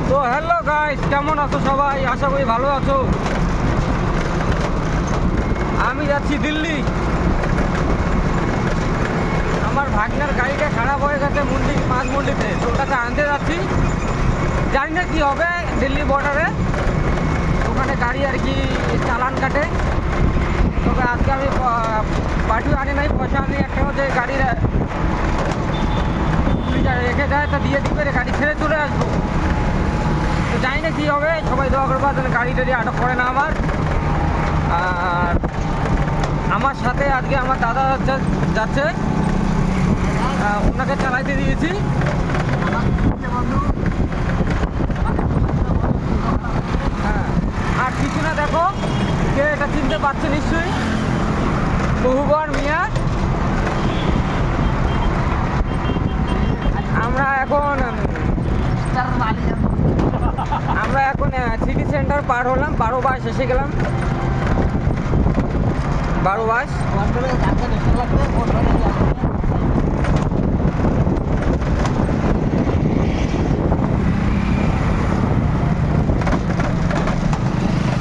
তো hello guys, কেমন আছো সবাই? আশা করি ভালো আছো। আমি যাচ্ছি দিল্লি। আমার ভাগনার গাড়িটা খারাপ হয়ে গেছে মাঝ মন্ডিতে, তো ওটাকে আনতে যাচ্ছি। জানি না কী হবে দিল্লি বর্ডারে, ওখানে গাড়ি আর কি চালান কাটে। তবে আজকে আমি পার্টিও আনি নাই, পয়সা আনি একটা হচ্ছে গাড়ির রেখে দেয়, তা দিয়ে দিবে, গাড়ি ছেড়ে চলে আসবো। তো জানি না কী হবে, সবাই দোয়া করবা যেন গাড়ি টাড়ি আটক করে না আমার। আর আমার সাথে আজকে আমার দাদা যাচ্ছে, ওনাকে চালাইতে দিয়েছি। হ্যাঁ, আর কিছু না, দেখো কে এটা চিনতে পারছে নিশ্চয়ই, বহুবার মিয়া। আমরা এখন সিটি সেন্টার পার হলাম, 12 বাস এসে গেলাম। 12 বাস